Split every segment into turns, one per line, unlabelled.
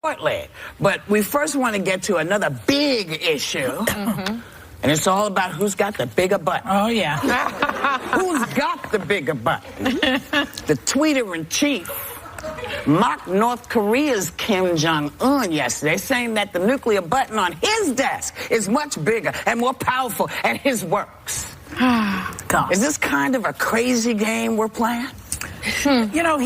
shortly. But we first want to get to another big issue. And it's all about who's got the bigger butt.
Oh, yeah.
Who's got the bigger butt? The tweeter-in-chief mocked North Korea's Kim Jong-un yesterday, saying that the nuclear button on his desk is much bigger and more powerful, and his works. Is this kind of a crazy game we're playing?
You know,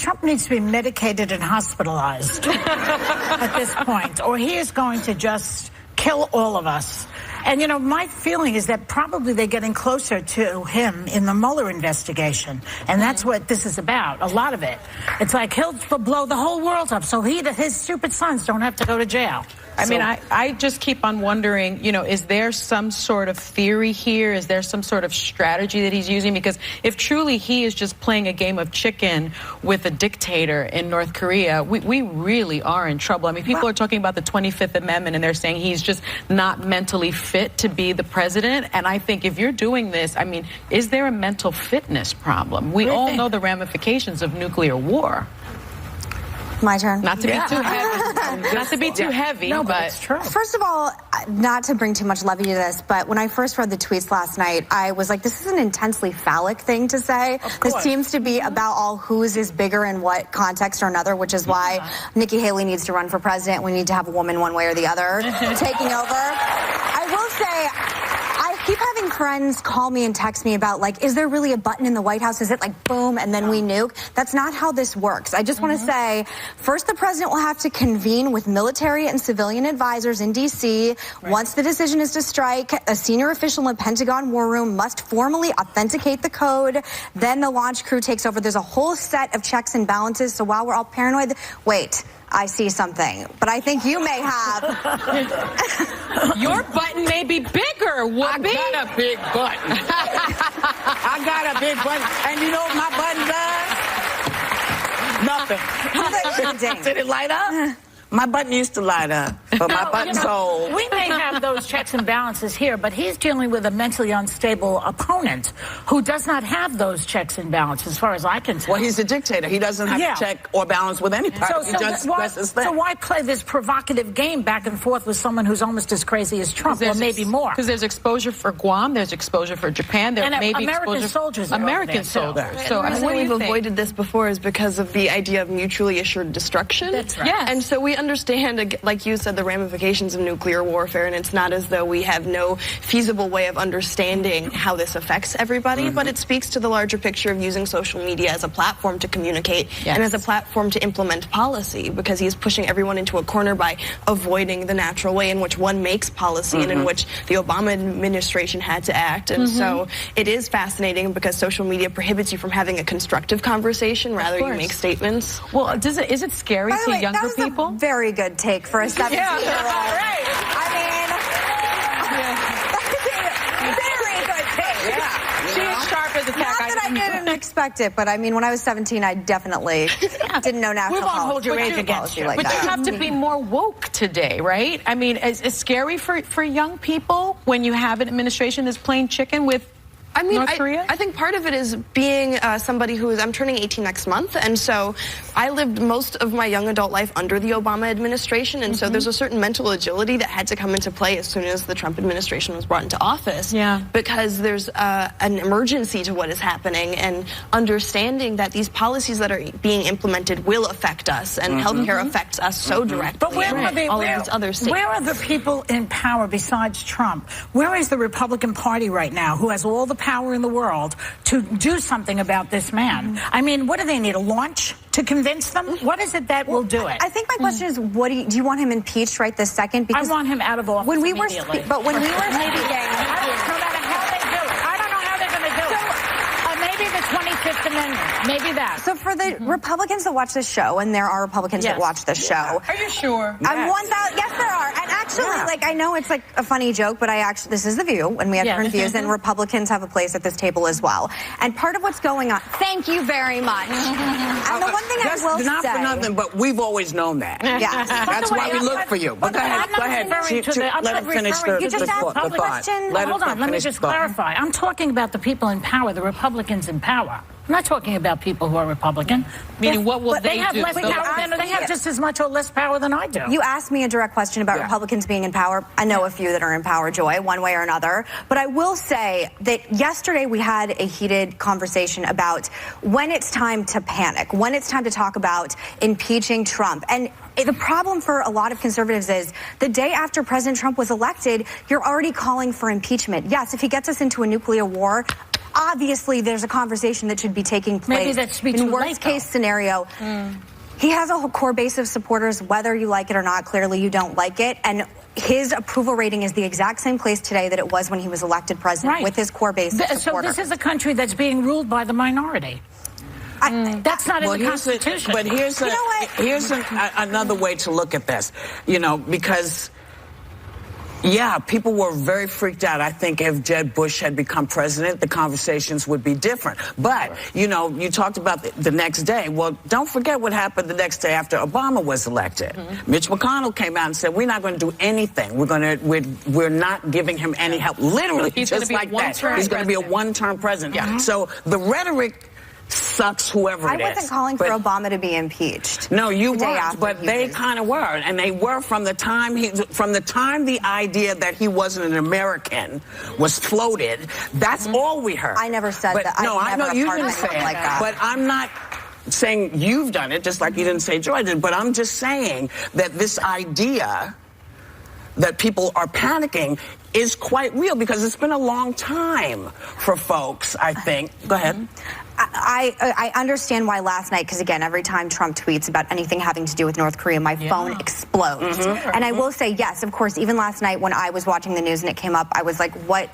Trump needs to be medicated and hospitalized at this point, or he is going to just kill all of us. And, you know, my feeling is that probably they're getting closer to him in the Mueller investigation. And that's what this is about, a lot of it. It's like he'll blow the whole world up so his stupid sons don't have to go to jail.
I mean, I just keep on wondering, you know, is there some sort of theory here? Is there some sort of strategy that he's using? Because if truly he is just playing a game of chicken with a dictator in North Korea, we really are in trouble. I mean, people are talking about the 25th Amendment, and they're saying he's just not mentally fit to be the president. And I think if you're doing this, I mean, is there a mental fitness problem? We all know the ramifications of nuclear war.
My turn.
Not to be too heavy. Not to be too heavy,
no, but
it's
true.
First of all, not to bring too much levity to this, but when I first read the tweets last night, I was like, this is an intensely phallic thing to say. This seems to be about all whose is bigger in what context or another, which is why Nikki Haley needs to run for president. We need to have a woman one way or the other taking over. I will say, I keep having friends call me and text me about, like, is there really a button in the White House? Is it like boom and then we nuke? That's not how this works. I just want to say, first, the president will have to convene with military and civilian advisors in D.C. Once the decision is to strike, a senior official in the Pentagon War Room must formally authenticate the code. Then the launch crew takes over. There's a whole set of checks and balances. So while we're all paranoid, wait, I see something. But I think you may have.
Your button may be bigger, Whoopi.
I got a big button. I got a big button. And you know what my button does? Nothing. Did it light up? My button used to light up, but my button's old.
We may have those checks and balances here, but he's dealing with a mentally unstable opponent who does not have those checks and balances, as far as I can tell.
Well, he's a dictator. He doesn't have to check or balance with any party.
So why play this provocative game back and forth with someone who's almost as crazy as Trump, or maybe more?
Because there's exposure for Guam, there's exposure for Japan, there may be
American soldiers.
American soldiers. So
the reason we've avoided this before is because of the idea of mutually assured destruction.
That's right.
Yes.
And so we understand, like you said, the ramifications of nuclear warfare, and it's not as though we have no feasible way of understanding how this affects everybody, but it speaks to the larger picture of using social media as a platform to communicate and as a platform to implement policy, because he's pushing everyone into a corner by avoiding the natural way in which one makes policy and in which the Obama administration had to act. And so it is fascinating because social media prohibits you from having a constructive conversation, rather you make statements.
Well, is it scary to younger people?
Very good take for a 17-year-old.
Right.
I mean, very good take.
She is sharp as a tack.
Not that I didn't expect it, but I mean, when I was 17, I definitely didn't know national
We won't
policy.
hold your age against you.
Like
But
that.
you have to be more woke today, right? I mean, it's scary for young people when you have an administration that's playing chicken with North Korea?
I think part of it is being somebody I'm turning 18 next month, and so I lived most of my young adult life under the Obama administration, and so there's a certain mental agility that had to come into play as soon as the Trump administration was brought into office. Because there's an emergency to what is happening, and understanding that these policies that are being implemented will affect us, and healthcare affects us so directly.
But where are
all of these other states.
Where are the people in power besides Trump? Where is the Republican Party right now, who has all the power in the world to do something about this man? I mean, what do they need, a launch to convince them? What is it that will do it?
I think my question is, what do you want him impeached right this second?
Because I want him out of office
when we
immediately.
But when we were speaking,
no matter how they do it, I don't know how they're going to do it. Maybe the 25th Amendment, maybe that.
So for the Republicans that watch this show, and there are Republicans that watch this show.
Are you sure?
I'm 1,000. Yes, there are. And actually, like, I know it's like a funny joke, but this is The View, and we have different views, and Republicans have a place at this table as well. And part of what's going on, thank you very much. And the one thing I will say.
Not for nothing, but we've always known that.
Yes.
That's why we look for you. But go ahead. Let him finish the thought.
Hold on, let me just clarify. I'm talking about the people in power, the Republicans in power. I'm not talking about people who are Republican.
Meaning, what will they
have
do?
less power than, they have just as much or less power than I do.
You asked me a direct question about Republicans being in power. I know a few that are in power, Joy, one way or another. But I will say that yesterday we had a heated conversation about when it's time to panic, when it's time to talk about impeaching Trump. And the problem for a lot of conservatives is the day after President Trump was elected, you're already calling for impeachment. Yes, if he gets us into a nuclear war, obviously there's a conversation that should be taking place.
Maybe that should be
in worst case scenario. He has a core base of supporters, whether you like it or not. Clearly you don't like it. And his approval rating is the exact same place today that it was when he was elected president, with his core base of supporters.
So this is a country that's being ruled by the minority. That's not in the Constitution.
But here's another way to look at this, because, people were very freaked out. I think if Jeb Bush had become president, the conversations would be different. But, you talked about the next day. Well, don't forget what happened the next day after Obama was elected. Mitch McConnell came out and said, we're not going to do anything. We're not giving him any help. Literally, just like that. He's going to be a one-term president. So the rhetoric sucks whoever it is.
I wasn't calling for Obama to be impeached.
No, you weren't, but they kind of were, and they were from the time the idea that he wasn't an American was floated. That's all we heard.
I never said that.
No, I know you didn't say
like that.
But I'm not saying you've done it, just like you didn't say Joy did. But I'm just saying that this idea that people are panicking is quite real, because it's been a long time for folks, I think. Go ahead.
I understand why last night, because again, every time Trump tweets about anything having to do with North Korea, my phone explodes. And I will say, yes, of course, even last night when I was watching the news and it came up, I was like, what,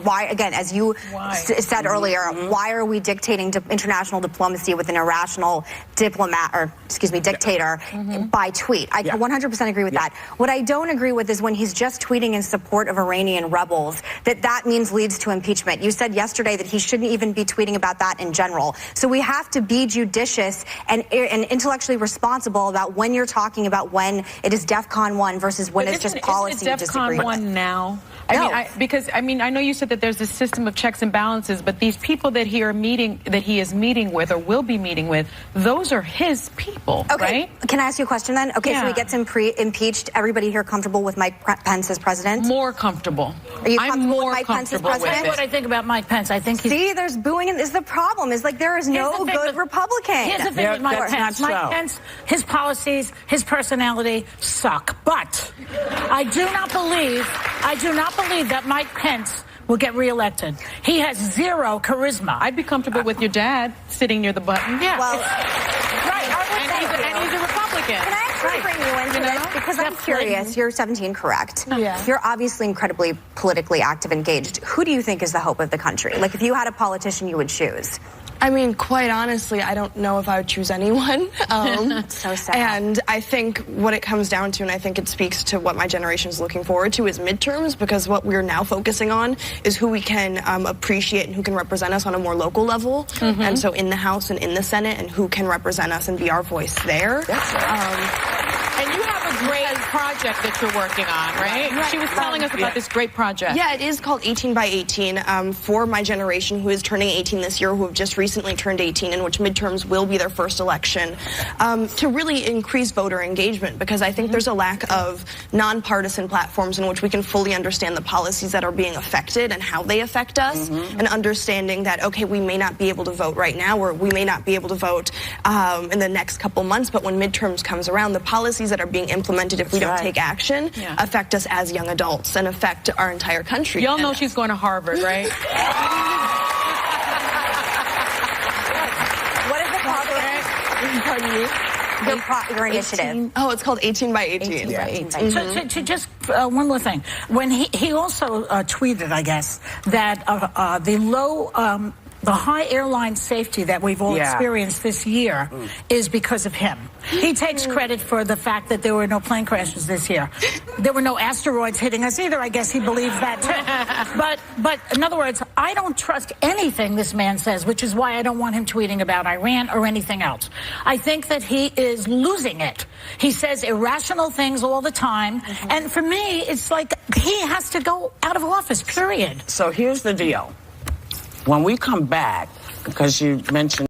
why, again, as you said earlier, why are we dictating international diplomacy with an irrational dictator by tweet? I 100% agree with that. What I don't agree with is when he's just tweeting in support of Iranian rebels, that means leads to impeachment. You said yesterday that he shouldn't even be tweeting about that in general. So we have to be judicious and intellectually responsible about when you're talking about when it is DEFCON 1 versus when it's just policy you disagree with.
DEFCON 1 now? I know you said that there's a system of checks and balances, but these people that he is meeting with or will be meeting with, those are his people, right?
Can I ask you a question then? Okay, so he gets impeached. Everybody here comfortable with Mike Pence as president?
More comfortable.
Are you comfortable with Mike Pence as president?
That's what I think about Mike Pence. I think
See, there's booing, and this is the problem. Is like there is no good Republican.
Here's the thing with Mike Pence. Mike Pence, his policies, his personality suck. But I do not believe that Mike Pence will get reelected. He has zero charisma.
I'd be comfortable with your dad sitting near the button. Yeah.
Well,
and he's a Republican.
Can I actually bring you into this? Because I'm curious. You're 17, correct?
Yeah.
You're obviously incredibly politically active, engaged. Who do you think is the hope of the country? Like, if you had a politician you would choose?
I mean, quite honestly, I don't know if I would choose anyone.
So sad.
And I think what it comes down to, and I think it speaks to what my generation is looking forward to, is midterms, because what we're now focusing on is who we can appreciate and who can represent us on a more local level. And so in the House and in the Senate, and who can represent us and be our voice there.
And you have a great project that you're working on, right? She was telling us about this great project.
Yeah, it is called 18 by 18 for my generation, who is turning 18 this year, who have just recently turned 18, in which midterms will be their first election, to really increase voter engagement, because I think there's a lack of nonpartisan platforms in which we can fully understand the policies that are being affected and how they affect us, and understanding that, okay, we may not be able to vote right now, or we may not be able to vote in the next couple months, but when midterms comes around, the policies that are being implemented if we don't take action affect us as young adults and affect our entire country.
Y'all know she's going to Harvard, right?
What is the problem? Pardon me? Your initiative.
Oh, it's called 18 by 18.
So just one more thing. When he also tweeted, I guess, that the high airline safety that we've all experienced this year is because of him. He takes credit for the fact that there were no plane crashes this year. There were no asteroids hitting us either. I guess he believes that too. But in other words, I don't trust anything this man says, which is why I don't want him tweeting about Iran or anything else. I think that he is losing it. He says irrational things all the time. And for me, it's like he has to go out of office, period.
So here's the deal. When we come back, because you mentioned